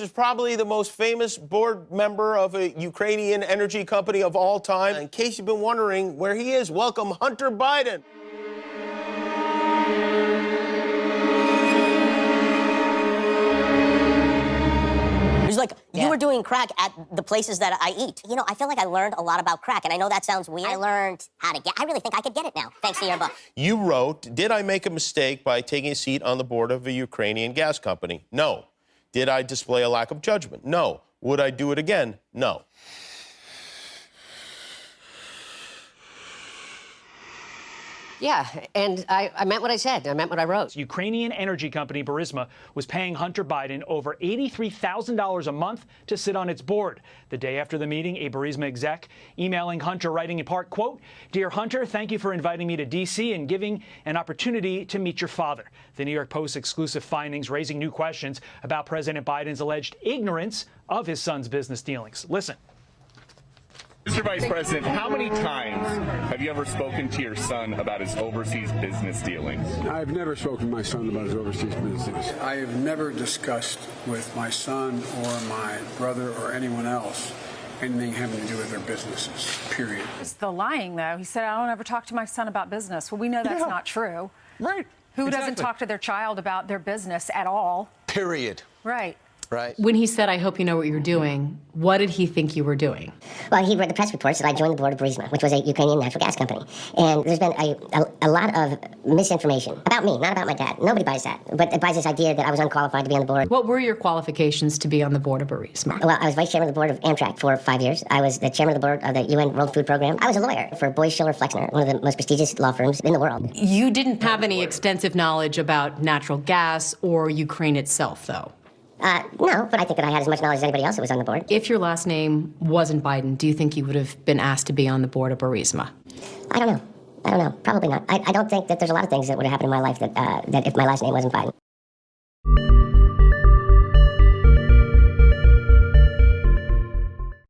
is probably the most famous board member of a Ukrainian energy company of all time. In case you've been wondering where he is, welcome Hunter Biden. He's like, you were doing crack at the places that I eat. You know, I feel like I learned a lot about crack, and I know that sounds weird. I learned how to I really think I could get it now, thanks to your book. You wrote, did I make a mistake by taking a seat on the board of a Ukrainian gas company? No. Did I display a lack of judgment? No. Would I do it again? No. Yeah, and I meant what I said. I meant what I wrote. Ukrainian energy company Burisma was paying Hunter Biden over $83,000 a month to sit on its board. The day after the meeting, a Burisma exec emailing Hunter, writing in part, quote, "Dear Hunter, thank you for inviting me to D.C. and giving an opportunity to meet your father." The New York Post's exclusive findings raising new questions about President Biden's alleged ignorance of his son's business dealings. Listen. Mr. Vice President, how many times have you ever spoken to your son about his overseas business dealings? I've never spoken to my son about his overseas business. I have never discussed with my son or my brother or anyone else anything having to do with their businesses, period. It's the lying, though. He said, I don't ever talk to my son about business. Well, we know that's not true. Right. Who doesn't talk to their child about their business at all? Period. Right. Right. When he said, I hope you know what you're doing, what did he think you were doing? Well, he read the press reports that I joined the board of Burisma, which was a Ukrainian natural gas company. And there's been a lot of misinformation about me, not about my dad. Nobody buys that. But it buys this idea that I was unqualified to be on the board. What were your qualifications to be on the board of Burisma? Well, I was vice chairman of the board of Amtrak for 5 years. I was the chairman of the board of the UN World Food Program. I was a lawyer for Boies Schiller Flexner, one of the most prestigious law firms in the world. You didn't have any extensive knowledge about natural gas or Ukraine itself, though. No, but I think that I had as much knowledge as anybody else that was on the board. If your last name wasn't Biden, do you think you would have been asked to be on the board of Burisma? I don't know. Probably not. I don't think that there's a lot of things that would have happened in my life that if my last name wasn't Biden.